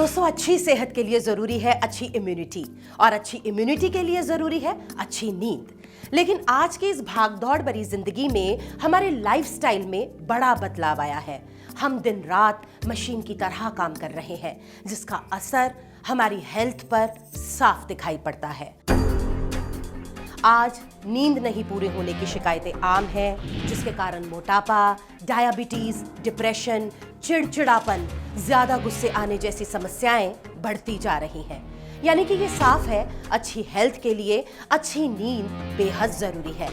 दोस्तों, अच्छी सेहत के लिए जरूरी है अच्छी इम्यूनिटी, और अच्छी इम्यूनिटी के लिए जरूरी है अच्छी नींद। लेकिन आज की इस भागदौड़ भरी जिंदगी में हमारे लाइफस्टाइल में बड़ा बदलाव आया है। हम दिन रात मशीन की तरह काम कर रहे हैं, जिसका असर हमारी हेल्थ पर साफ दिखाई पड़ता है। आज नींद नहीं पूरे होने की शिकायतें आम हैं, जिसके कारण मोटापा, डायबिटीज, डिप्रेशन, चिड़चिड़ापन, ज्यादा गुस्से आने जैसी समस्याएं बढ़ती जा रही हैं। यानी कि ये साफ है, अच्छी हेल्थ के लिए अच्छी नींद बेहद जरूरी है।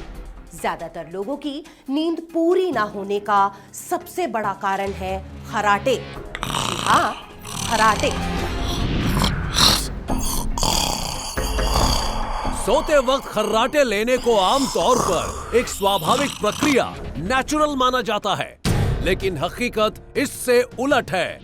ज्यादातर लोगों की नींद पूरी ना होने का सबसे बड़ा कारण है खर्राटे। जी हाँ, खर्राटे। सोते वक्त खर्राटे लेने को आमतौर पर एक स्वाभाविक प्रक्रिया, नेचुरल माना जाता है, लेकिन हकीकत इससे उलट है।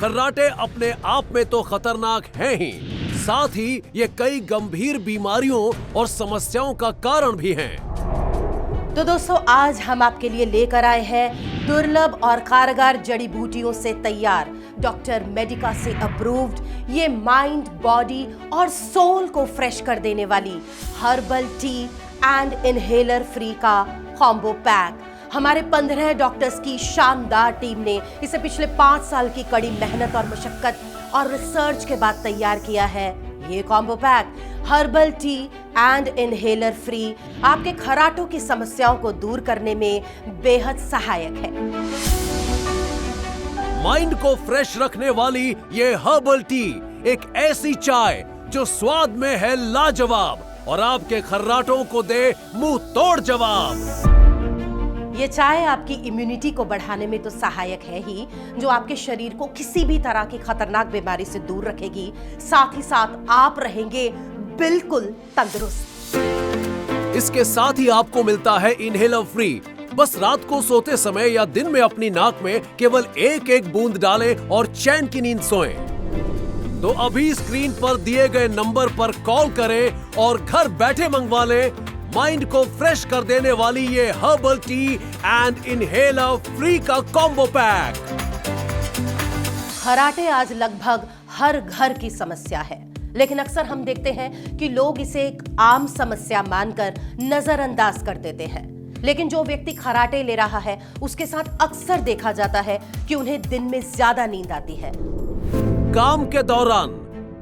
खर्राटे अपने आप में तो खतरनाक हैं ही, साथ ही ये कई गंभीर बीमारियों और समस्याओं का कारण भी हैं। तो दोस्तों, आज हम आपके लिए लेकर आए हैं दुर्लभ और कारगर जड़ी बूटियों से तैयार, डॉक्टर मेडिका से अप्रूव्ड, ये माइंड, बॉडी और सोल को फ्रेश कर देने वाली herbal tea and inhaler free का कॉम्बो पैक। हमारे 15 डॉक्टर्स की शानदार टीम ने इसे पिछले 5 साल की कड़ी मेहनत और मशक्कत और रिसर्च के बाद तैयार किया है। ये combo pack herbal tea and inhaler free आपके खर्राटों की समस्याओं को दूर करने में बेहद सहायक है। माइंड को फ्रेश रखने वाली ये हर्बल टी एक ऐसी चाय जो स्वाद में है लाजवाब और आपके खर्राटों को दे मुंह तोड़ जवाब। ये चाय आपकी इम्यूनिटी को बढ़ाने में तो सहायक है ही, जो आपके शरीर को किसी भी तरह की खतरनाक बीमारी से दूर रखेगी। साथ ही साथ आप रहेंगे बिल्कुल तंदुरुस्त। इसके साथ ही आपको मिलता है इनहेलर फ्री। बस रात को सोते समय या दिन में अपनी नाक में केवल एक एक बूंद डालें और चैन की नींद सोएं। तो अभी स्क्रीन पर दिए गए नंबर पर कॉल करें और घर बैठे मंगवा लें माइंड को फ्रेश कर देने वाली ये herbal tea and inhaler free का कॉम्बो पैक। खर्राटे आज लगभग हर घर की समस्या है, लेकिन अक्सर हम देखते हैं कि लोग इसे एक आम समस्या मानकर नजरअंदाज कर देते हैं। लेकिन जो व्यक्ति खर्राटे ले रहा है, उसके साथ अक्सर देखा जाता है कि उन्हें दिन में ज्यादा नींद आती है। काम के दौरान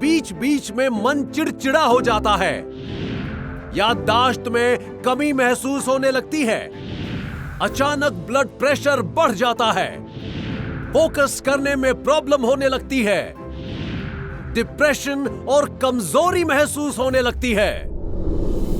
बीच बीच में मन चिड़चिड़ा हो जाता है, याददाश्त में कमी महसूस होने लगती है, अचानक ब्लड प्रेशर बढ़ जाता है, फोकस करने में प्रॉब्लम होने लगती है, डिप्रेशन और कमजोरी महसूस होने लगती है।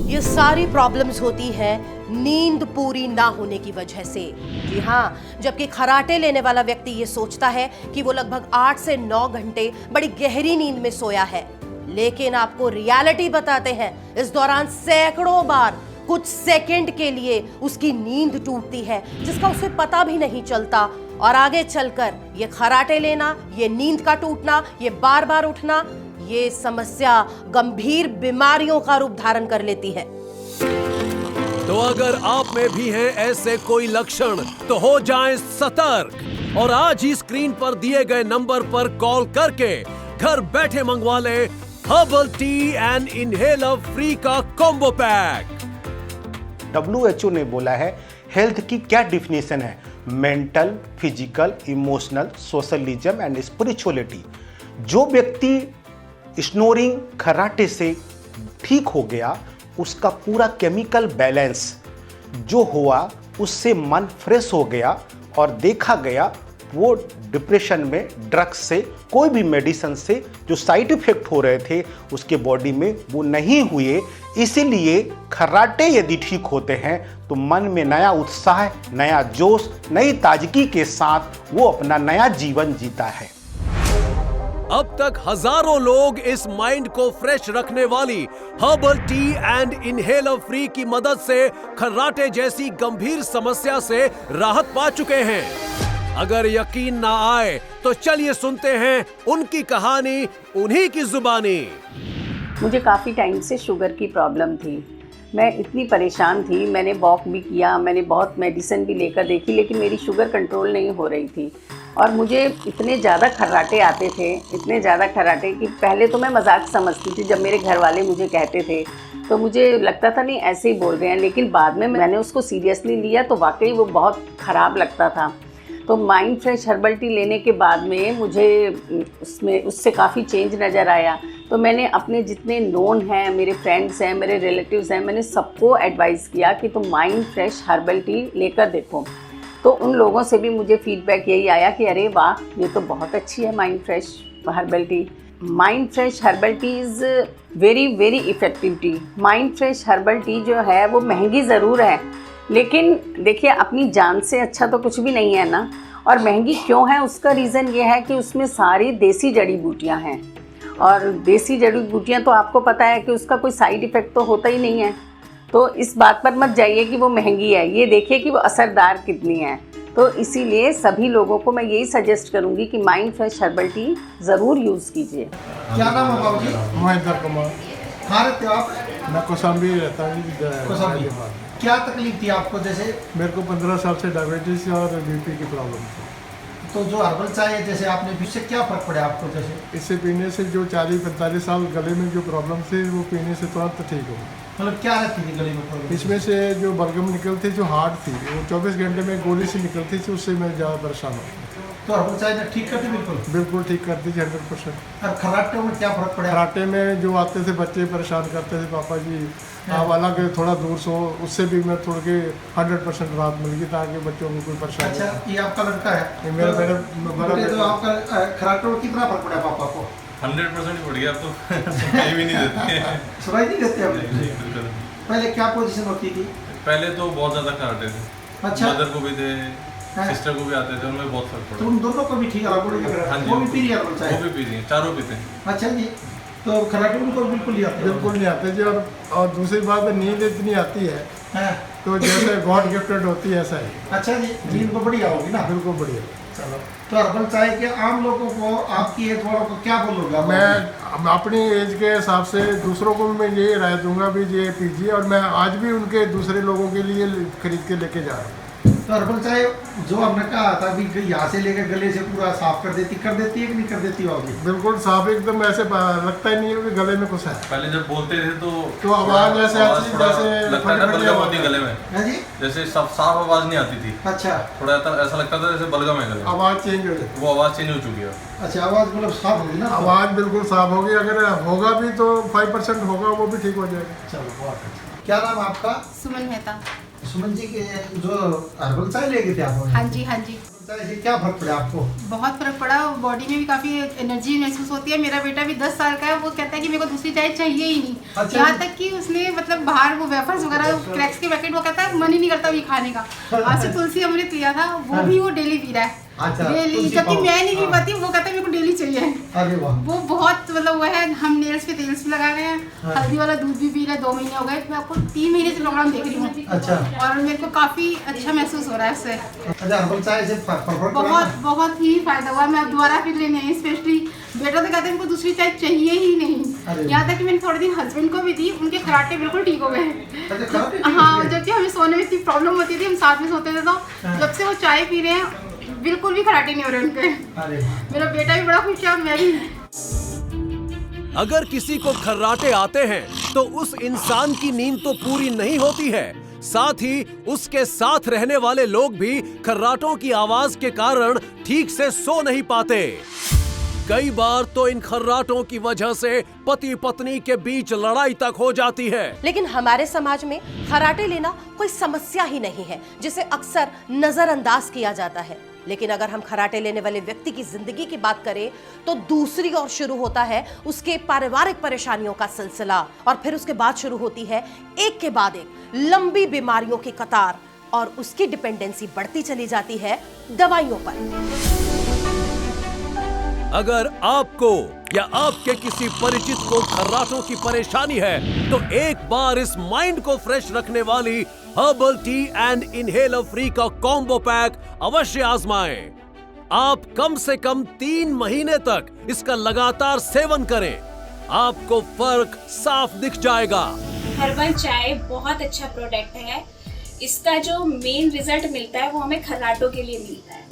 ये सारी प्रॉब्लम्स होती हैं नींद पूरी ना होने की वजह से। जी हाँ, जबकि खर्राटे लेने वाला व्यक्ति ये सोचता है कि वो लगभग 8 से 9 घंटे बड़ी गहरी नींद में सोया है, लेकिन आपको रियलिटी बताते हैं, इस दौरान सैकड़ों बार कुछ सेकंड के लिए उसकी नींद टूटती है, जिसका उसे पता भी नहीं चलता। और आगे चलकर ये खर्राटे लेना, ये नींद का टूटना, ये बार बार उठना, ये समस्या गंभीर बीमारियों का रूप धारण कर लेती है। तो अगर आप में भी हैं ऐसे कोई लक्षण, तो हो जाएं सतर्क और आज ही स्क्रीन पर दिए गए नंबर पर कॉल करके घर बैठे मंगवा लें herbal tea and inhaler free का कॉम्बो पैक। WHO ने बोला है हेल्थ की क्या डिफिनेशन है, mental, physical, emotional, socialism and spirituality. जो व्यक्ति स्नोरिंग, खर्राटे से ठीक हो गया, उसका पूरा केमिकल बैलेंस जो हुआ, उससे मन फ्रेश हो गया और देखा गया वो डिप्रेशन में ड्रग्स से, कोई भी मेडिसिन से जो साइड इफेक्ट हो रहे थे उसके बॉडी में, वो नहीं हुए। इसीलिए खर्राटे यदि ठीक होते हैं तो मन में नया उत्साह, नया जोश, नई ताजगी के साथ वो अपना नया जीवन जीता है। अब तक हजारों लोग इस माइंड को फ्रेश रखने वाली herbal tea and inhaler free की मदद से खर्राटे जैसी गंभीर समस्या से राहत पा चुके हैं। अगर यकीन ना आए तो चलिए सुनते हैं उनकी कहानी, उन्हीं की जुबानी। मुझे काफ़ी टाइम से शुगर की प्रॉब्लम थी। मैं इतनी परेशान थी, मैंने वॉक भी किया, मैंने बहुत मेडिसिन भी लेकर देखी, लेकिन मेरी शुगर कंट्रोल नहीं हो रही थी। और मुझे इतने ज़्यादा खर्राटे आते थे, इतने ज़्यादा खर्राटे कि पहले तो मैं मजाक समझती थी। जब मेरे घर वाले मुझे कहते थे तो मुझे लगता था नहीं ऐसे ही बोल रहे हैं, लेकिन बाद में मैंने उसको सीरियसली लिया तो वाकई वो बहुत ख़राब लगता था। तो माइंड फ्रेश हर्बल टी लेने के बाद में मुझे उससे काफ़ी चेंज नज़र आया। तो मैंने अपने जितने नोन हैं, मेरे फ्रेंड्स हैं, मेरे रिलेटिव्स हैं, मैंने सबको एडवाइस किया कि तुम माइंड फ्रेश हर्बल टी लेकर देखो। तो उन लोगों से भी मुझे फीडबैक यही आया कि अरे वाह, ये तो बहुत अच्छी है mind fresh herbal tea. Mind fresh herbal tea is very very effective T. Mind fresh herbal tea जो है वो महंगी ज़रूर है, लेकिन देखिए अपनी जान से अच्छा तो कुछ भी नहीं है ना। और महंगी क्यों है, उसका रीज़न ये है कि उसमें सारी देसी जड़ी बूटियाँ हैं, और देसी जड़ी बूटियाँ तो आपको पता है कि उसका कोई साइड इफ़ेक्ट तो होता ही नहीं है। तो इस बात पर मत जाइए कि वो महंगी है, ये देखिए कि वो असरदार कितनी है। तो इसीलिए सभी लोगों को मैं यही सजेस्ट करूँगी कि माइंड फ्रेश हर्बल टी ज़रूर यूज़ कीजिए। क्या नाम है बाबू जी? महेंद्र कुमार। कहाँ रहते हो आप? मैं कौशाम्बी रहता हूँ। कौशाम्बी। क्या तकलीफ थी आपको? जैसे मेरे को 15 साल से डायबिटीज़ और बीपी की प्रॉब्लम थी। तो जो हर्बल चाय है जैसे आपने, इससे क्या फ़र्क पड़ा आपको? जैसे इससे पीने से जो 40-45 साल गले में जो प्रॉब्लम थी वो पीने से तुरंत ठीक हो गई। मतलब क्या रहती थी गले में प्रॉब्लम? इसमें से जो बलगम निकलती जो हार्ड थी वो 24 घंटे में गोली से निकलती थी, उससे मैं ज़्यादा परेशान हूँ। तो हर्बल चाय ने ठीक करती बिल्कुल? बिल्कुल ठीक करती थी 100%। और खर्राटे में क्या फ़र्क पड़ा? खर्राटे में जो आते थे बच्चे परेशान करते थे, पापा जी आप अलग थोड़ा दूर सो, उससे भी मैं थोड़ी की 100% राहत मिल गई, ताकि बच्चों को कोई परेशानी। अच्छा, ये आपका लड़का है? ये मेरा तो आपका खर्राटे में कितना फ़र्क पड़ा पापा को? 100% बढ़ गया। अब तो सुनाई भी नहीं देते। सुनाई नहीं देते अब? जी बिल्कुल। पहले क्या पोजीशन होती थी? पहले तो बहुत ज़्यादा खराटे थे। अच्छा। मदर को भी थे, सिस्टर को भी आते थे, उनमें बहुत फर्क तो पड़ा। उन दोनों को भी ठीक है? हाँ जी, वो भी पी रही है हर्बल चाय? वो भी पी रही है, चारों पीते हैं। अच्छा जी। तो खर्राटे उनको बिल्कुल नहीं आते? बिल्कुल नहीं आते जी। और दूसरी बात नींद इतनी आती है हाँ। तो जैसे गॉड गिफ्टेड होती है ऐसा ही। अच्छा जी, नींद तो बढ़िया होगी ना? बिल्कुल बढ़िया। चलो, तो हर्बल चाय के आम लोगों को, आपकी एज वालों को क्या बोलोगे? मैं अपनी एज के हिसाब से दूसरों को भी मैं यही राय दूंगा भी ये पीजिए, और मैं आज भी उनके दूसरे लोगों के लिए खरीद के लेके जा रहा हूँ। तो हर्बल चाय जो हमने कहा था अभी, यहाँ से लेकर गले से पूरा साफ कर देती है कि नहीं कर देती होगी? बिल्कुल साफ, एकदम ऐसे लगता ही नहीं है कि गले में कुछ है। पहले जब बोलते थे तो आवाज ऐसे आती थी जैसे लगता था बलगम होती गले में। हाँ जी। जैसे साफ आवाज़ नहीं आती थी। अच्छा। थोड़ा ऐसा लगता था जैसे बलगम है गले में। आवाज चेंज हो जाती। वो आवाज़ चेंज हो चुकी है। अच्छा, आवाज़ मतलब साफ होगी ना? आवाज बिल्कुल साफ होगी, अगर होगा भी तो 5% होगा, वो भी ठीक हो जाएगा। चलो, बहुत अच्छा। क्या नाम है आपका? सुमन मेहता। सुमन जी के जो हर्बल चाय ले गए थे आप? हाँ जी, हाँ जी। चाय से क्या फर्क पड़ा आपको? बहुत फर्क पड़ा, बॉडी में भी काफ़ी एनर्जी महसूस होती है। मेरा बेटा भी 10 साल का है, वो कहता है कि मेरे को दूसरी चाय चाहिए ही नहीं। अच्छा। यहाँ तक कि उसने मतलब बाहर वो वेफर्स वगैरह क्रैक्स के पैकेट, वो कहता है मन ही नहीं करता ये खाने का। आज से तुलसी अमृत लिया था, वो भी वो डेली पी रहा है। अच्छा, डेली, तुलसी जबकि पाउडर। मैं नहीं पी पाती, वो कहता है मेरे को डेली चाहिए। अरे वाह। वो बहुत मतलब वो है। हम नेल्स पे तेल्स भी लगा रहे हैं, हल्दी वाला दूध भी पी रहे हैं। 2 महीने हो गए, मैं आपको 3 महीने से प्रोग्राम देख रही हूँ। अच्छा। और मेरे को काफ़ी अच्छा महसूस हो रहा है इससे। अच्छा, हर्बल चाय से फर्क पड़ा? बहुत ही फायदा हुआ। मैं अब दोबारा फिर लेने आई, स्पेशली बेटा तो कहते हैं इनको दूसरी चाय चाहिए ही नहीं। यहाँ तक कि मैंने थोड़े दिन हस्बैंड को भी दी, उनके खराटे बिल्कुल ठीक हो गए। हाँ, जबकि हमें सोने में इतनी प्रॉब्लम होती थी, हम साथ में सोते थे, तो जब से वो चाय पी रहे हैं बिल्कुल भी खराटे नहीं हो रहे उनके। मेरा बेटा भी बड़ा खुश है, मैं भी। अगर किसी को खर्राटे आते हैं तो उस इंसान की नींद तो पूरी नहीं होती है, साथ ही उसके साथ रहने वाले लोग भी खर्राटों की आवाज के कारण ठीक से सो नहीं पाते। कई बार तो इन खर्राटों की वजह से पति पत्नी के बीच लड़ाई तक हो जाती है। लेकिन हमारे समाज में खर्राटे लेना कोई समस्या ही नहीं है, जिसे अक्सर नजरअंदाज किया जाता है। लेकिन अगर हम खर्राटे लेने वाले व्यक्ति की जिंदगी की बात करें तो दूसरी ओर शुरू होता है उसके पारिवारिक परेशानियों का सिलसिला, और फिर उसके बाद शुरू होती है एक के बाद एक लंबी बीमारियों की कतार, और उसकी डिपेंडेंसी बढ़ती चली जाती है दवाइयों पर। अगर आपको या आपके किसी परिचित को खर्राटों की परेशानी है तो एक बार इस माइंड को फ्रेश रखने वाली herbal tea and inhaler free का कॉम्बो पैक अवश्य आजमाएं। आप कम से कम 3 महीने तक इसका लगातार सेवन करें, आपको फर्क साफ दिख जाएगा। हर्बल चाय बहुत अच्छा प्रोडक्ट है। इसका जो मेन रिजल्ट मिलता है वो हमें खर्राटों के लिए मिलता है।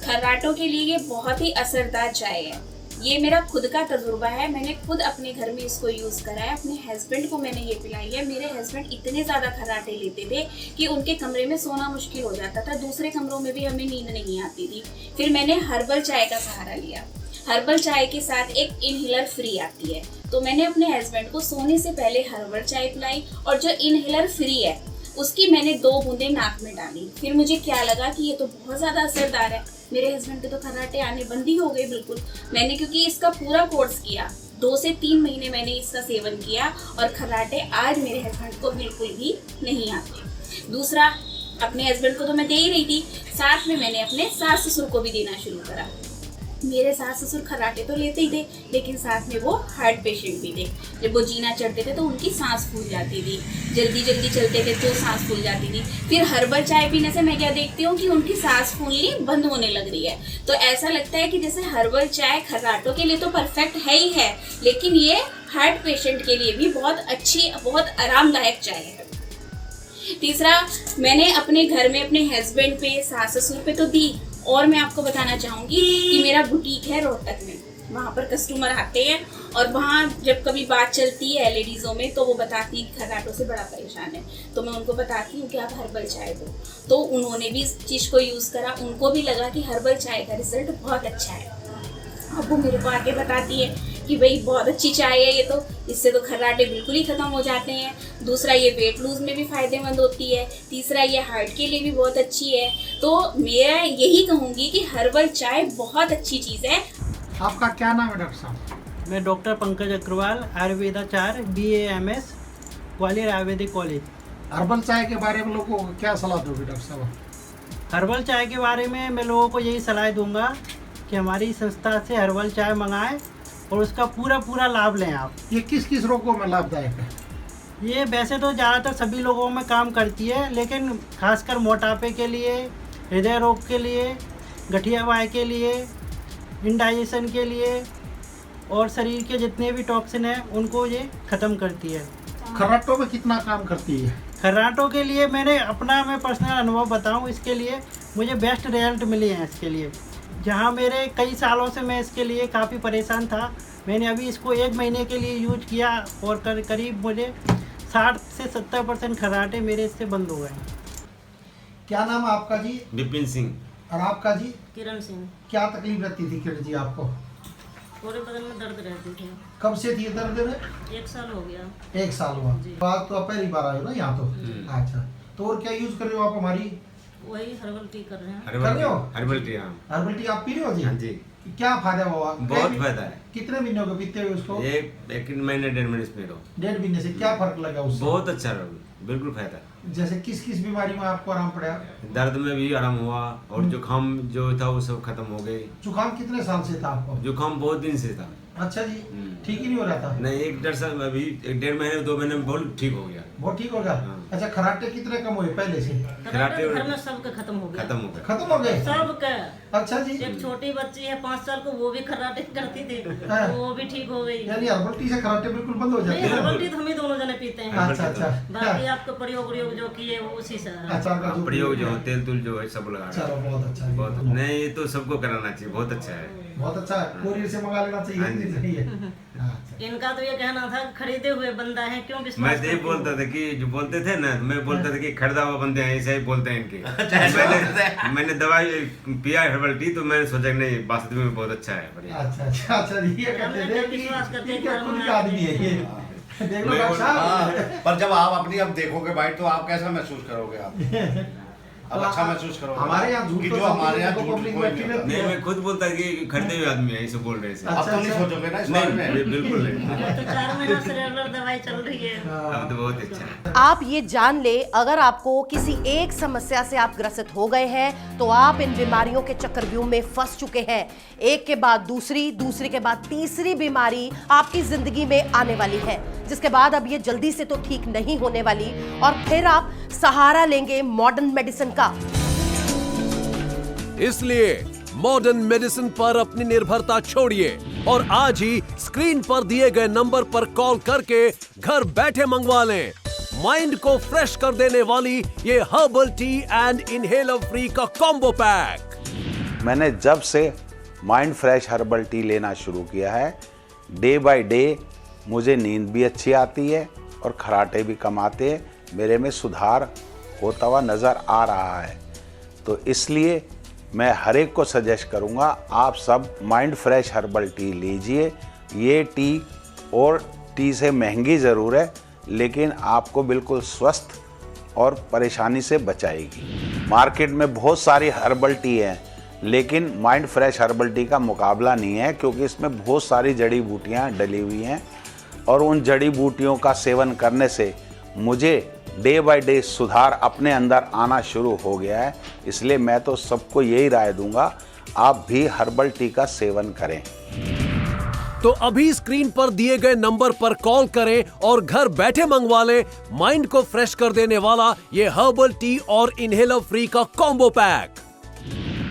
खर्राटों के लिए ये बहुत ही असरदार चाय है। ये मेरा खुद का तजुर्बा है, मैंने खुद अपने घर में इसको यूज़ करा है। अपने हस्बैंड को मैंने ये पिलाई है। मेरे हस्बैंड इतने ज़्यादा खर्राटे लेते थे कि उनके कमरे में सोना मुश्किल हो जाता था, दूसरे कमरों में भी हमें नींद नहीं आती थी। फिर मैंने हर्बल चाय का सहारा लिया। हर्बल चाय के साथ एक इनहेलर फ्री आती है, तो मैंने अपने हस्बैंड को सोने से पहले हर्बल चाय पिलाई और जो इनहेलर फ्री है उसकी मैंने 2 बूंदे नाक में डाली। फिर मुझे क्या लगा कि ये तो बहुत ज़्यादा असरदार है। मेरे हस्बैंड के तो खर्राटे आने बंद ही हो गए बिल्कुल। मैंने क्योंकि इसका पूरा कोर्स किया, 2 से 3 महीने मैंने इसका सेवन किया और खर्राटे आज मेरे हस्बैंड को बिल्कुल भी नहीं आते। दूसरा, अपने हस्बैंड को तो मैं दे ही रही थी, साथ में मैंने अपने सास ससुर को भी देना शुरू करा। मेरे सास ससुर खर्राटे तो लेते ही थे, लेकिन साथ में वो हार्ट पेशेंट भी थे। जब वो जीना चढ़ते थे तो उनकी सांस फूल जाती थी, जल्दी जल्दी चलते थे तो सांस फूल जाती थी। फिर हर्बल चाय पीने से मैं क्या देखती हूँ कि उनकी सांस फूलनी बंद होने लग रही है। तो ऐसा लगता है कि जैसे हर्बल चाय खर्राटों के लिए तो परफेक्ट है ही है, लेकिन ये हार्ट पेशेंट के लिए भी बहुत अच्छी, बहुत आरामदायक चाय है। तीसरा, मैंने अपने घर में अपने हस्बैंड पे, सास ससुर पे तो दी, और मैं आपको बताना चाहूँगी कि मेरा बुटीक है रोहतक में। वहाँ पर कस्टमर आते हैं और वहाँ जब कभी बात चलती है लेडीज़ों में तो वो बताती हैं कि खर्राटों से बड़ा परेशान है, तो मैं उनको बताती हूँ कि आप हर्बल चाय दो। तो उन्होंने भी इस चीज़ को यूज़ करा, उनको भी लगा कि हर्बल चाय का रिजल्ट बहुत अच्छा है। अब वो मेरे को आके बताती है कि भाई बहुत अच्छी चाय है ये तो, इससे तो खर्राटे बिल्कुल ही ख़त्म हो जाते हैं। दूसरा, ये वेट लूज़ में भी फ़ायदेमंद होती है। तीसरा, ये हार्ट के लिए भी बहुत अच्छी है। तो मैं यही कहूँगी कि हर्बल चाय बहुत अच्छी चीज़ है। आपका क्या नाम है डॉक्टर साहब? मैं डॉक्टर पंकज अग्रवाल, आयुर्वेदाचार्य, BAMS, Gwalior ayurvedic college. Herbal चाय के बारे में लोगों को क्या सलाह दोगे डॉक्टर साहब? हर्बल चाय के बारे में मैं लोगों को यही सलाह दूंगा कि हमारी संस्था से हर्बल चाय मंगाएं और उसका पूरा लाभ लें आप। ये किस किस रोगों में लाभदायक है? ये वैसे तो ज़्यादातर सभी लोगों में काम करती है, लेकिन खासकर मोटापे के लिए, हृदय रोग के लिए, गठिया वाय के लिए, इंडाइजेशन के लिए और शरीर के जितने भी टॉक्सिन हैं उनको ये ख़त्म करती है। खर्राटों में कितना काम करती है? खर्राटों के लिए मैं पर्सनल अनुभव बताऊं, इसके लिए मुझे बेस्ट रिजल्ट मिले हैं। इसके लिए जहां मेरे कई सालों से मैं इसके लिए काफ़ी परेशान था, मैंने अभी इसको 1 महीने के लिए यूज किया और करीब मुझे 60 से 70% खर्राटे मेरे इससे बंद हो गए। क्या नाम है आपका जी? विपिन सिंह। और आपका जी? किरण सिंह। क्या तकलीफ रहती थी किरण जी आपको? पूरे बदन में दर्द रहती थी। कब से थी ये दर्द में? 1 साल हो गया। 1 साल हुआ। बात तो आप पहली बार आए हो ना यहाँ तो? अच्छा, तो और क्या यूज कर रहे हो आप हमारी? वही हर्बल टी कर रहे हैं। कर रहे हो? Herbal tea. हर्बल टी आप पी रहे हो जी? हाँ जी। क्या फायदा हुआ? बहुत फायदा है। कितने महीनों को पीते हुए उसको? 1 महीने 1.5 महीने से 1.5 महीने से क्या फर्क लगा उससे? बहुत अच्छा रहा, बिल्कुल फायदा। जैसे किस किस बीमारी में आपको आराम पड़ा? दर्द में भी आराम हुआ और जुकाम जो था वो सब खत्म हो गई। जुकाम कितने साल से था आपको? जुकाम बहुत दिन से था। अच्छा जी, ठीक ही नहीं हो रहा था? नहीं, 1.5 साल, अभी 1.5 महीने 2 महीने में बहुत ठीक हो गया। बहुत ठीक हो गया। अच्छा, खर्राटे कितने कम हुए पहले से? खर्राटे घर में सबके खत्म हो गया। खत्म हो गए सबका। अच्छा जी। एक छोटी बच्ची है 5 साल को, वो भी खर्राटे करती थी, हाँ। तो वो भी ठीक हो गई। यानी हर्बल टी से खर्राटे बिल्कुल बंद हो जाते हैं? हर्बल टी तो हम ही दोनों जने पीते हैं। अच्छा अच्छा। बाकी आपको प्रयोग जो किए वो उसी से। अच्छा, प्रयोग जो तेल तुल जो है सब लगा। चलो बहुत अच्छा। बहुत नहीं, ये तो सबको कराना चाहिए, बहुत अच्छा है। बहुत अच्छा, कोरियर से मंगा लेना चाहिए। इनका तो ये कहना था खरीदे हुए बंदा है, क्यों विश्वास? मैं तो ये बोलता था कि जो बोलते थे ना, मैं बोलता था कि खरीदा हुआ बंदे हैं, ऐसा ही बोलते हैं इनके। मैंने दवाई पिया हर्बल टी तो मैंने सोचा नहीं, वास्तव में बहुत अच्छा है, बढ़िया। अच्छा, ये कहते थे विश्वास करते हैं कि आदमी है ये। देख लो डॉक्टर साहब। पर जब आप अपनी अब देखोगे भाई तो आप कैसा महसूस करोगे? आप अब अच्छा महसूस करोगे? हमारे यहाँ झूठ, जो हमारे यहाँ झूठ पब्लिक कोई बैठी नहीं। नहीं, मैं खुद बोलता कि खरीदे हुए आदमी है, ऐसे बोल रहे हैं। अब तो नहीं सोचोगे ना इस बारे में? बिल्कुल नहीं। तो 4 महीना से रेगुलर दवाई चल रही है। अब तो बहुत अच्छा है। आप ये जान ले, अगर आपको किसी एक समस्या से आप ग्रसित हो गए हैं तो आप इन बीमारियों के चक्रव्यूह में फंस चुके हैं। एक के बाद दूसरी, दूसरी के बाद तीसरी बीमारी आपकी जिंदगी में आने वाली है, जिसके बाद अब ये जल्दी से तो ठीक नहीं होने वाली और फिर आप सहारा लेंगे मॉडर्न मेडिसिन का। इसलिए मॉडर्न मेडिसिन पर अपनी निर्भरता छोड़िए और आज ही स्क्रीन पर दिए गए नंबर पर कॉल करके घर बैठे मंगवा लें माइंड को फ्रेश कर देने वाली ये herbal tea and inhaler free का कॉम्बो पैक। मैंने जब से माइंड फ्रेश हर्बल टी लेना शुरू किया है, डे बाय डे मुझे नींद भी अच्छी आती है और खर्राटे भी कम आते हैं। मेरे में सुधार होता हुआ नज़र आ रहा है। तो इसलिए मैं हर एक को सजेस्ट करूँगा, आप सब माइंड फ्रेश हर्बल टी लीजिए। ये टी और टी से महंगी ज़रूर है, लेकिन आपको बिल्कुल स्वस्थ और परेशानी से बचाएगी। मार्केट में बहुत सारी हर्बल टी हैं, लेकिन माइंड फ्रेश हर्बल टी का मुकाबला नहीं है, क्योंकि इसमें बहुत सारी जड़ी बूटियाँ डली हुई हैं और उन जड़ी बूटियों का सेवन करने से मुझे डे बाय डे सुधार अपने अंदर आना शुरू हो गया है। इसलिए मैं तो सबको यही राय दूंगा, आप भी हर्बल टी का सेवन करें। तो अभी स्क्रीन पर दिए गए नंबर पर कॉल करें और घर बैठे मंगवा लें माइंड को फ्रेश कर देने वाला ये हर्बल टी और इनहेलर फ्री का कॉम्बो पैक।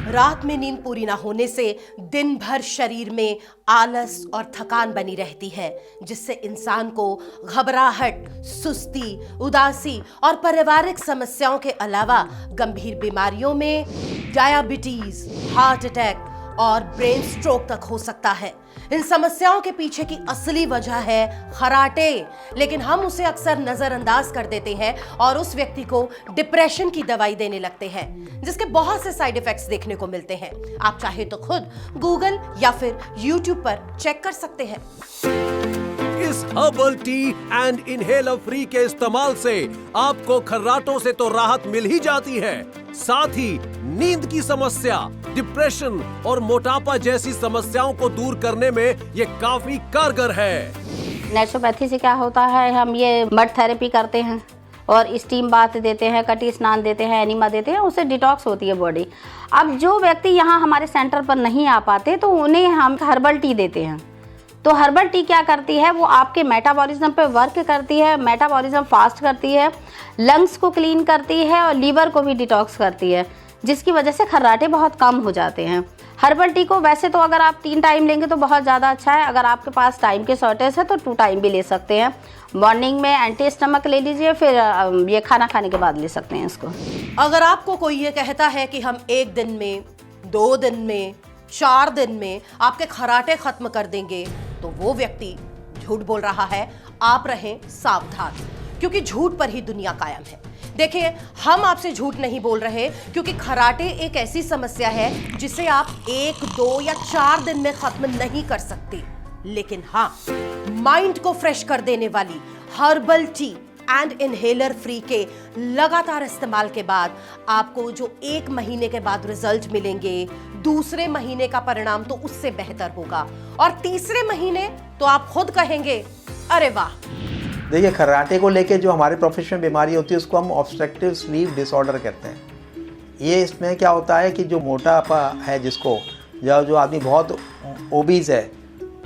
रात में नींद पूरी ना होने से दिन भर शरीर में आलस और थकान बनी रहती है, जिससे इंसान को घबराहट, सुस्ती, उदासी और पारिवारिक समस्याओं के अलावा गंभीर बीमारियों में डायबिटीज, हार्ट अटैक और ब्रेन स्ट्रोक तक हो सकता है। इन समस्याओं के पीछे की असली वजह है खर्राटे, लेकिन हम उसे अक्सर नजरअंदाज कर देते हैं और उस व्यक्ति को डिप्रेशन की दवाई देने लगते हैं, जिसके बहुत से साइड इफेक्ट्स देखने को मिलते हैं। आप चाहे तो खुद गूगल या फिर यूट्यूब पर चेक कर सकते हैं। इस herbal tea and inhaler free के इस्तेमाल से आपको खर्राटों से तो राहत मिल ही जाती है, साथ ही नींद की समस्या, डिप्रेशन और मोटापा जैसी समस्याओं को दूर करने में ये काफी कारगर है। नेचुरोपैथी से क्या होता है, हम ये मड थेरेपी करते हैं और स्टीम बाथ देते हैं, कटी स्नान देते हैं, एनिमा देते हैं, उससे डिटॉक्स होती है बॉडी। अब जो व्यक्ति यहाँ हमारे सेंटर पर नहीं आ पाते तो उन्हें हम हर्बल टी देते हैं। तो हर्बल टी क्या करती है, वो आपके मेटाबॉलिज्म पे वर्क करती है, मेटाबॉलिज्म फास्ट करती है, लंग्स को क्लीन करती है और लीवर को भी डिटॉक्स करती है, जिसकी वजह से खर्राटे बहुत कम हो जाते हैं। हर्बल टी को वैसे तो अगर आप 3 टाइम लेंगे तो बहुत ज़्यादा अच्छा है, अगर आपके पास टाइम के शॉर्टेज है तो 2 टाइम भी ले सकते हैं। मॉर्निंग में एंटी स्टमक ले लीजिए, फिर ये खाना खाने के बाद ले सकते हैं इसको। अगर आपको कोई ये कहता है कि हम 1 दिन में, 2 दिन में, 4 दिन में आपके खर्राटे खत्म कर देंगे, तो वो व्यक्ति झूठ बोल रहा है। आप रहें सावधान, क्योंकि झूठ पर ही दुनिया कायम है। देखिए, हम आपसे झूठ नहीं बोल रहे, क्योंकि खर्राटे एक ऐसी समस्या है जिसे आप 1, 2 या 4 दिन में खत्म नहीं कर सकते। लेकिन हाँ, माइंड को फ्रेश कर देने वाली herbal tea and inhaler free के लगातार इस्तेमाल के बाद आपको जो 1 महीने के बाद रिजल्ट मिलेंगे, दूसरे महीने का परिणाम तो उससे बेहतर होगा और तीसरे महीने तो आप खुद कहेंगे, अरे वाह। देखिए, खर्राटे को लेके जो हमारे प्रोफेशन में बीमारी होती है उसको हम ऑब्स्ट्रक्टिव स्लीप डिसऑर्डर कहते हैं। ये इसमें क्या होता है कि जो मोटापा है, जिसको जो आदमी बहुत ओबीज है,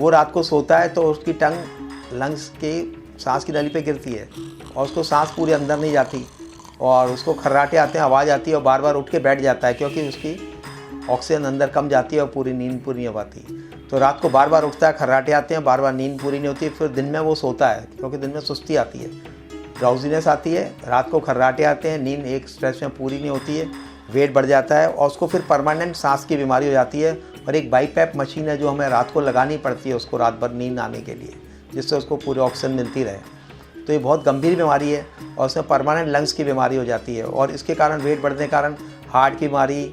वो रात को सोता है तो उसकी टंग लंग्स के सांस की नली पे गिरती है और उसको सांस पूरे अंदर नहीं जाती और उसको खर्राटे आते हैं, आवाज़ आती है और बार बार उठ के बैठ जाता है, क्योंकि उसकी ऑक्सीजन अंदर कम जाती है और पूरी नींद पूरी नहीं हो पाती। तो रात को बार बार उठता है, खर्राटे आते हैं, बार बार नींद पूरी नहीं होती, फिर दिन में वो सोता है, क्योंकि दिन में सुस्ती आती है, ड्राउजीनेस आती है, रात को खर्राटे आते हैं, नींद एक स्ट्रेच में पूरी नहीं होती है, वेट बढ़ जाता है और उसको फिर परमानेंट सांस की बीमारी हो जाती है। और एक बाईपैप मशीन है जो हमें रात को लगानी पड़ती है उसको रात भर नींद आने के लिए, जिससे उसको पूरी ऑक्सीजन मिलती रहे। तो ये बहुत गंभीर बीमारी है और उसमें परमानेंट लंग्स की बीमारी हो जाती है और इसके कारण वेट बढ़ने के कारण हार्ट की बीमारी,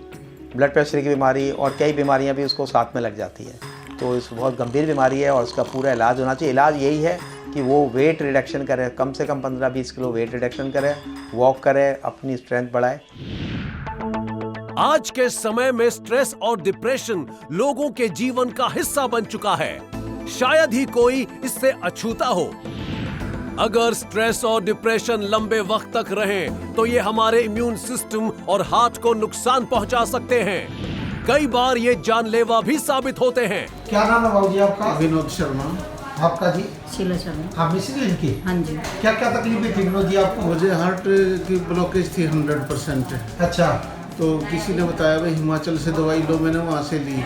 ब्लड प्रेशर की बीमारी और कई बीमारियां भी उसको साथ में लग जाती है। तो इस बहुत गंभीर बीमारी है और उसका पूरा इलाज होना चाहिए। इलाज यही है कि वो वेट रिडक्शन करे, कम से कम 15-20 किलो वेट रिडक्शन करे, वॉक करे, अपनी स्ट्रेंथ बढ़ाए। आज के समय में स्ट्रेस और डिप्रेशन लोगों के जीवन का हिस्सा बन चुका है, शायद ही कोई इससे अछूता हो। अगर स्ट्रेस और डिप्रेशन लंबे वक्त तक रहे तो ये हमारे इम्यून सिस्टम और हार्ट को नुकसान पहुंचा सकते हैं। कई बार ये जानलेवा भी साबित होते हैं। क्या नाम है बाबूजी आपका? विनोद शर्मा। आपका जी? शीला शर्मा। आप मिसिज इनकी? हाँ जी। क्या क्या तकलीफें थी विनोद जी आपको? मुझे हार्ट की ब्लॉकेज थी 100%। अच्छा। तो किसी ने बताया भाई हिमाचल से दवाई लो, मैंने वहाँ से ली।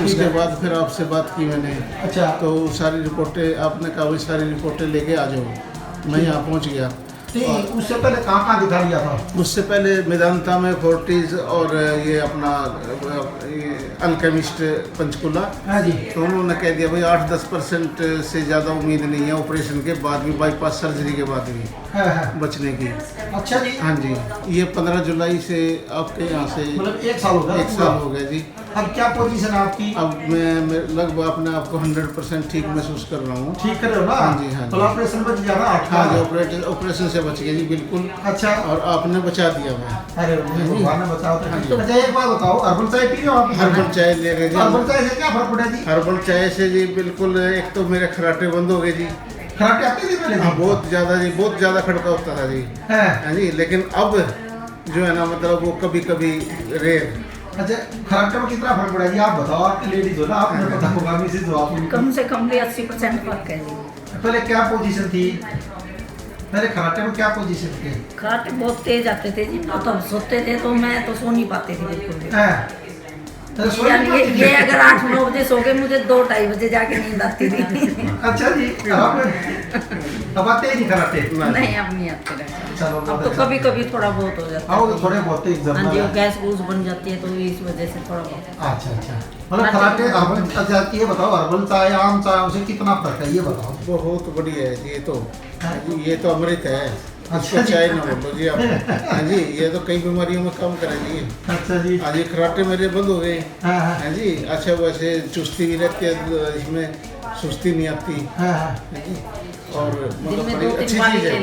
उसके बाद फिर आपसे बात की मैंने। अच्छा। तो सारी रिपोर्टें आपने कहा, भाई सारी रिपोर्टें लेके आ जाओ। मैं यहाँ पहुँच गया उससे पहले कहाँ दिखा लिया था? उससे पहले मेदांता में फोर्टिस और ये अपना अल्केमिस्ट पंचकुला। हाँ जी। तो उन्होंने कह दिया भाई 8-10% से ज़्यादा उम्मीद नहीं है ऑपरेशन के बाद भी, बाईपास सर्जरी के बाद भी बचने की। अच्छा जी। हाँ जी, ये 15 जुलाई से आपके यहाँ से मतलब 1 साल हो गया? 1 साल हो गया जी। अब क्या पोजीशन है आपकी? अब मैं लगभग अपने आप को 100% ठीक महसूस कर रहा हूँ। ठीक कर रहे हो ना? हाँ जी, हाँ जी। तो ऑपरेशन बच गया ना? हाँ जी, ऑपरेशन से बच गया जी बिल्कुल। अच्छा। और आपने बचा दिया मैं। अरे भगवान ने बचाओ। अच्छा एक बात बताओ, हर्बल चाय पी रहे हो आप? हर्बल चाय ले रहे जी। हर्बल चाय से क्या फर्क पड़ा जी? हर्बल चाय से जी बिल्कुल, एक तो मेरे खराटे बंद हो गए जी। खराटे आते थे पहले? हाँ, बहुत ज़्यादा जी, बहुत ज़्यादा खड़का होता था जी। हाँ जी, लेकिन अब जो है ना, मतलब वो कभी कभी रेयर। अच्छा, खराटे में कितना फर्क पड़ा जी? आप बताओ, आपकी लेडीज हो ना, आपने पता होगा। मिसेज हो आप? कम से कम 80% फर्क है जी। पहले क्या पोजीशन थी? पहले खराटे में क्या पोजीशन थी? खराटे बहुत तेज आते थे जी, तो सोते थे तो मैं तो सो नहीं पाती थी बिल्कुल भी। ये अगर 8-9 बजे सो गए, मुझे 2-2:30 बजे जाके नींद आती थी। अच्छा जी। अब आते ही नहीं खराटे? नहीं, अब नहीं आते रहते। अब तो कभी कभी थोड़ा बहुत हो जाता है। तो थोड़े बहुत हाँ जी, गैस गूस बन जाती है तो इस वजह से थोड़ा बहुत। अच्छा अच्छा, मतलब खराटे हर्बल। अच्छा ये बताओ, हर्बल चाय आम चाय उसे कितना फर्क है ये बताओ? बहुत बढ़िया है ये तो अमृत है। अच्छा चाय ना बोलो जी आप। हाँ जी, ये तो कई बीमारियों में काम करेगी। अच्छा जी। हाँ जी, खराटे मेरे बंद हो गए। हाँ जी। अच्छा, वैसे चुस्ती भी रहती है, इसमें सुस्ती नहीं आती। हाँ जी। और मतलब बड़ी अच्छी चीज़ है।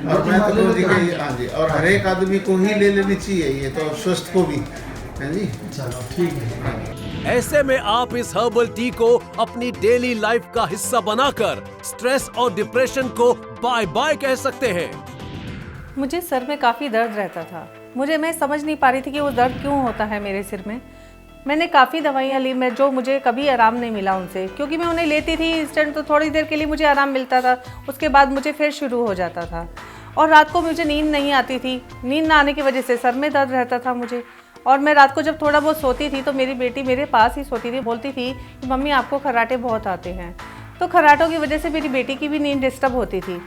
और मैं तो कहूँ जी कि हाँ जी, और हर एक आदमी को ही ले लेनी चाहिए ये तो, स्वस्थ को भी। हाँ जी, चलो ठीक है। ऐसे में आप इस हर्बल टी को अपनी डेली लाइफ का हिस्सा बनाकर स्ट्रेस और डिप्रेशन को बाय बाय कह सकते हैं। मुझे सर में काफ़ी दर्द रहता था। मैं समझ नहीं पा रही थी कि वो दर्द क्यों होता है मेरे सिर में। मैंने काफ़ी दवाइयाँ ली, मैं जो मुझे कभी आराम नहीं मिला उनसे, क्योंकि मैं उन्हें लेती थी इंस्टेंट, तो थोड़ी देर के लिए मुझे आराम मिलता था, उसके बाद मुझे फिर शुरू हो जाता था। और रात को मुझे नींद नहीं आती थी, नींद ना आने की वजह से सर में दर्द रहता था मुझे। और मैं रात को जब थोड़ा बहुत सोती थी तो मेरी बेटी मेरे पास ही सोती थी, बोलती थी कि मम्मी आपको खर्राटे बहुत आते हैं। तो खर्राटों की वजह से मेरी बेटी की भी नींद डिस्टर्ब होती थी।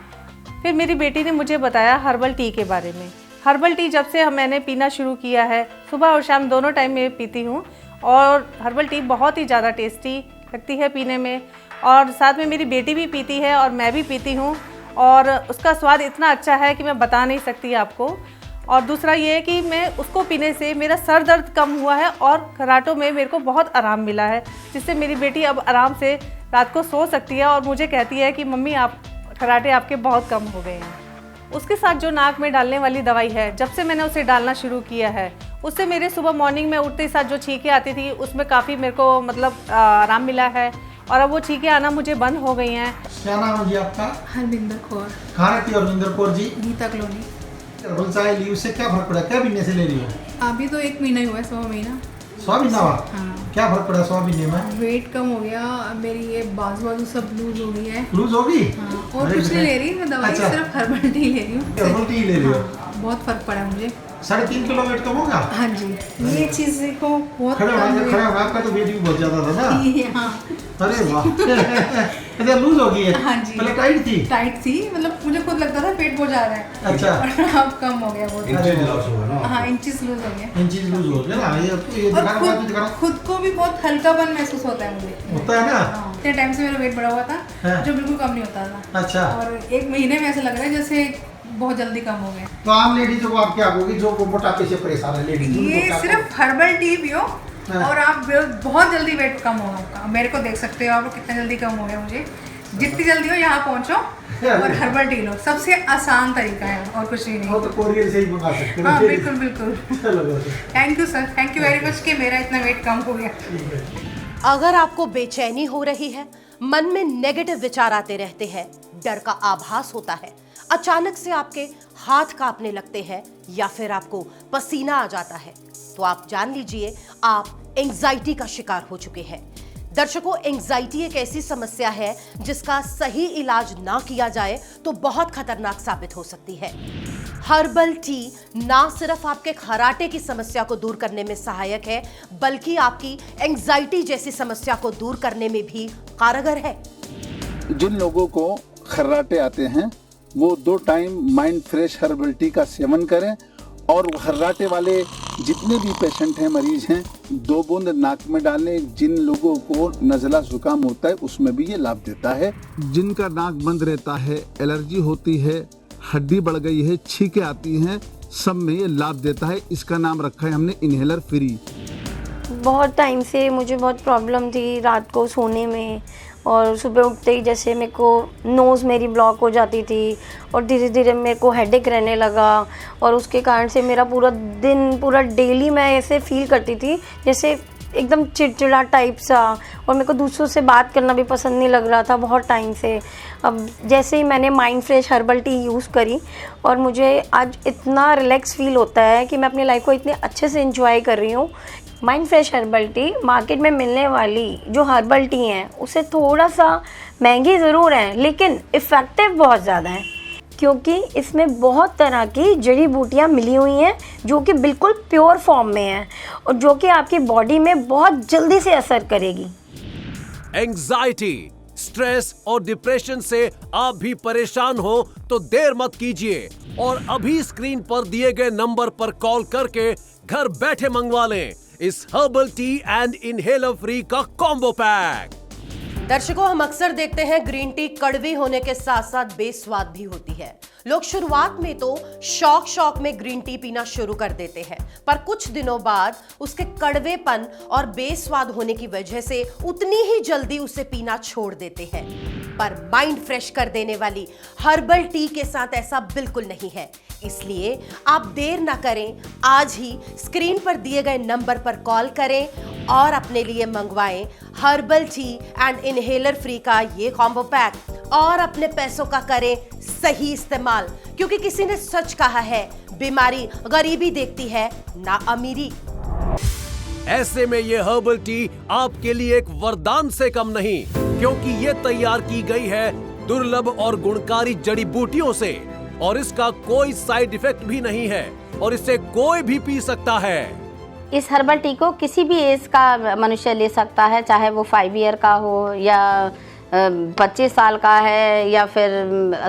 फिर मेरी बेटी ने मुझे बताया हर्बल टी के बारे में। हर्बल टी जब से मैंने पीना शुरू किया है, सुबह और शाम दोनों टाइम में पीती हूँ, और हर्बल टी बहुत ही ज़्यादा टेस्टी लगती है पीने में। और साथ में मेरी बेटी भी पीती है और मैं भी पीती हूँ, और उसका स्वाद इतना अच्छा है कि मैं बता नहीं सकती आपको। और दूसरा ये है कि मैं उसको पीने से मेरा सर दर्द कम हुआ है और खर्राटों में मेरे को बहुत आराम मिला है, जिससे मेरी बेटी अब आराम से रात को सो सकती है और मुझे कहती है कि मम्मी आप खर्राटे आपके बहुत कम हो गए हैं। उसके साथ जो नाक में डालने वाली दवाई है, जब से मैंने उसे डालना शुरू किया है, उससे मेरे सुबह मॉर्निंग में उठते ही साथ जो छींकें आती थी उसमें काफ़ी मेरे को मतलब आराम मिला है, और अब वो छींकें आना मुझे बंद हो गई हैं। क्या नाम है जी आपका? हरविंदर कौर। कहाँ रहती है हरविंदर कौर जी? गीता कॉलोनी। हर्बल चाय ली, उससे क्या फर्क पड़ा? क्या महीने से ले रही हो? अभी तो 1 महीना ही हुआ है, 100 महीना। 100 महीना हुआ? हाँ। क्या फर्क पड़ा 100 महीने में? वेट कम हो गया, मेरी ये बाजू सब लूज हो गई है। लूज हो गई? हाँ। और कुछ नहीं ले रही मैं दवाई। अच्छा। सिर्फ हर्बल टी ले रही हूँ। हर्बल टी ले रही हो? बहुत फर्क पड़ा मुझे। 3.5 किलो वेट कम होगा? हाँ जी, ये चीज को बहुत खड़े हो, आपका तो वेट भी बहुत ज्यादा था ना? हाँ। अरे वाह। अच्छा, लूज हो गई है? हाँ जी। पहले टाइट थी? टाइट थी, मतलब मुझे खुद लगता था पेट बहुत जा रहा है। अच्छा। और अब कम हो गया बहुत। हाँ, इंचेस लूज हो गया। इंचेस लूज हो गया ना? ये खुद को भी बहुत हल्कापन महसूस होता है मुझे। होता है ना? इतने टाइम से मेरा वेट बढ़ा हुआ था, जो बिल्कुल कम नहीं होता था। अच्छा। और 1 महीने में ऐसा लग रहा है जैसे बहुत जल्दी कम हो गए। तो आम लेडीज को आप क्या कहोगे जो मोटापे से परेशान है लेडीज? ये सिर्फ हर्बल टी पियो और आप बहुत जल्दी वेट कम होगा आपका। मेरे को देख सकते हो आप कितना जल्दी कम हो गया मुझे। जितनी जल्दी हो यहाँ पहुँचो और हर्बल टी लो, सबसे आसान तरीका है और कुछ भी नहीं। तो कोरियर से ही मंगा सकते हैं। हाँ बिल्कुल बिल्कुल। Thank you sir, thank you very much कि मेरा इतना वेट कम हो गया। अगर आपको बेचैनी हो रही है, मन में नेगेटिव विचार आते रहते हैं, डर का आभास होता है, अचानक से आपके हाथ कांपने लगते हैं या फिर आपको पसीना आ जाता है, तो आप जान लीजिए आप एंजाइटी का शिकार हो चुके हैं। दर्शकों, एंजाइटी एक ऐसी समस्या है जिसका सही इलाज ना किया जाए तो बहुत खतरनाक साबित हो सकती है। हर्बल टी ना सिर्फ आपके खर्राटे की समस्या को दूर करने में सहायक है, बल्कि आपकी एंजाइटी जैसी समस्या को दूर करने में भी कारगर है। जिन लोगों को खर्राटे आते हैं वो 2 time mind fresh herbal tea का सेवन करें। और खर्राटे वाले जितने भी पेशेंट हैं, मरीज हैं, 2 बूंद नाक में डालें। जिन लोगों को नज़ला जुकाम होता है उसमें भी ये लाभ देता है। जिनका नाक बंद रहता है, एलर्जी होती है, हड्डी बढ़ गई है, छींकें आती हैं, सब में ये लाभ देता है। इसका नाम रखा है हमने इनहेलर फ्री। बहुत टाइम से मुझे बहुत प्रॉब्लम थी रात को सोने में, और सुबह उठते ही जैसे मेरे को नोज़ मेरी ब्लॉक हो जाती थी, और धीरे धीरे मेरे को हेडेक रहने लगा, और उसके कारण से मेरा पूरा दिन, पूरा डेली मैं ऐसे फील करती थी जैसे एकदम चिड़चिड़ा टाइप सा, और मेरे को दूसरों से बात करना भी पसंद नहीं लग रहा था बहुत टाइम से। अब जैसे ही मैंने mind fresh herbal tea use करी, और मुझे आज इतना रिलैक्स फील होता है कि मैं अपनी लाइफ को इतने अच्छे से एंजॉय कर रही हूँ। Mind fresh herbal tea market में मिलने वाली जो हर्बल टी हैं उससे थोड़ा सा महंगी ज़रूर हैं, लेकिन इफ़ेक्टिव बहुत ज़्यादा है, क्योंकि इसमें बहुत तरह की जड़ी बूटियाँ मिली हुई हैं जो कि बिल्कुल प्योर फॉर्म में हैं, और जो कि आपकी बॉडी में बहुत जल्दी से असर करेगी। एंजाइटी, स्ट्रेस और डिप्रेशन से आप भी परेशान हो तो देर मत कीजिए और अभी स्क्रीन पर दिए गए नंबर पर कॉल करके घर बैठे मंगवा लें इस herbal tea and inhaler free का कॉम्बो पैक। दर्शकों, हम अक्सर देखते हैं ग्रीन टी कड़वी होने के साथ साथ बेस्वाद भी होती है। लोग शुरुआत में तो शौक में ग्रीन टी पीना शुरू कर देते हैं, पर कुछ दिनों बाद उसके कड़वेपन और बेस्वाद होने की वजह से उतनी ही जल्दी उसे पीना छोड़ देते हैं। पर माइंड फ्रेश कर देने वाली हर्बल टी के साथ ऐसा बिल्कुल नहीं है, इसलिए आप देर ना करें, आज ही स्क्रीन पर दिए गए नंबर पर कॉल करें और अपने लिए मंगवाएं herbal tea and inhaler free का ये कॉम्बो पैक, और अपने पैसों का करें सही इस्तेमाल, क्योंकि किसी ने सच कहा है, बीमारी गरीबी देखती है ना अमीरी। ऐसे में ये हर्बल टी आपके लिए एक वरदान से कम नहीं, क्योंकि ये तैयार की गई है दुर्लभ और गुणकारी जड़ी बूटियों से, और इसका कोई साइड इफेक्ट भी नहीं है, और इसे कोई भी पी सकता है। इस हर्बल टी को किसी भी एज का मनुष्य ले सकता है, चाहे वो 5 ईयर का हो या 25 साल का है या फिर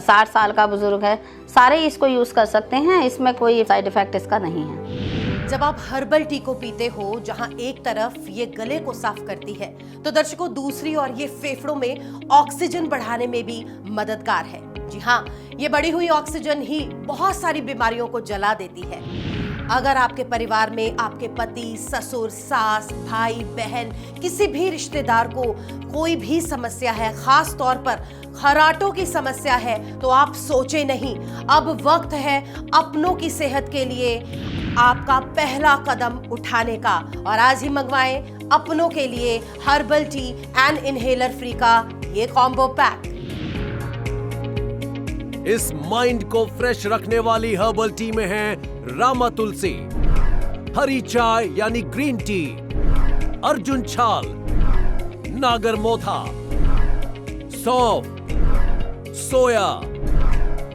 60 साल का बुजुर्ग है, सारे इसको यूज़ कर सकते हैं। इसमें कोई साइड इफेक्ट इसका नहीं है। जब आप हर्बल टी को पीते हो, जहां एक तरफ ये गले को साफ करती है, तो दर्शकों दूसरी ओर ये फेफड़ों में ऑक्सीजन बढ़ाने में भी मददगार है। जी हाँ, ये बढ़ी हुई ऑक्सीजन ही बहुत सारी बीमारियों को जला देती है। अगर आपके परिवार में आपके पति, ससुर, सास, भाई, बहन, किसी भी रिश्तेदार को कोई भी समस्या है, खास तौर पर खर्राटों की समस्या है, तो आप सोचे नहीं, अब वक्त है अपनों की सेहत के लिए आपका पहला कदम उठाने का, और आज ही मंगवाएं अपनों के लिए herbal tea and inhaler free का ये कॉम्बो पैक। इस माइंड को फ्रेश रखने वाली हर्बल टी में है रामा तुलसी, हरी चाय यानी ग्रीन टी, अर्जुन छाल, नागर मोथा, सौंफ, सोया,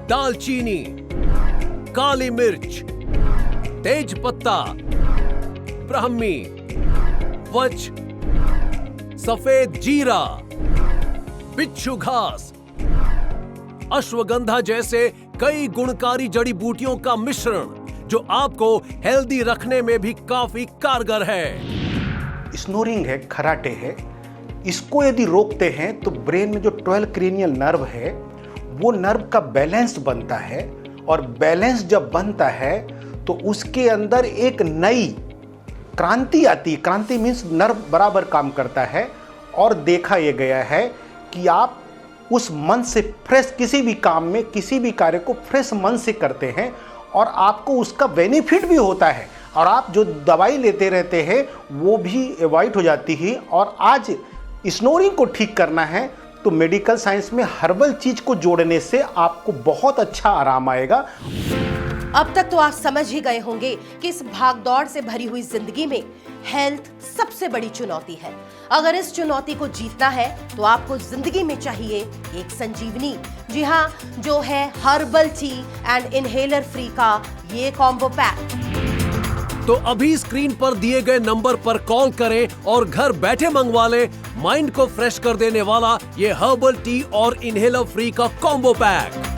दालचीनी, काली मिर्च, तेज पत्ता, ब्राह्मी, वच, सफेद जीरा, बिच्छू घास, अश्वगंधा जैसे कई गुणकारी जड़ी बूटियों का मिश्रण जो आपको हेल्दी रखने में भी काफी कारगर है। स्नोरिंग है, खर्राटे है, इसको यदि रोकते हैं तो ब्रेन में जो 12 क्रेनियल नर्व है वो नर्व का बैलेंस बनता है, और बैलेंस जब बनता है तो उसके अंदर एक नई क्रांति आती है। क्रांति मीन्स नर्व बराबर काम करता है, और देखा यह गया है कि आप उस मन से फ्रेश किसी भी काम में, किसी भी कार्य को फ्रेश मन से करते हैं, और आपको उसका बेनिफिट भी होता है, और आप जो दवाई लेते रहते हैं वो भी अवॉइड हो जाती है। और आज स्नोरिंग को ठीक करना है तो मेडिकल साइंस में हर्बल चीज को जोड़ने से आपको बहुत अच्छा आराम आएगा। अब तक तो आप समझ ही गए होंगे कि इस भागदौड़ से भरी हुई जिंदगी में हेल्थ सबसे बड़ी चुनौती है। अगर इस चुनौती को जीतना है तो आपको जिंदगी में चाहिए एक संजीवनी, जी हाँ, जो है herbal tea and inhaler free का ये कॉम्बो पैक। तो अभी स्क्रीन पर दिए गए नंबर पर कॉल करें और घर बैठे मंगवा लें माइंड को फ्रेश कर देने वाला ये हर्बल टी और इनहेलर फ्री का कॉम्बो पैक।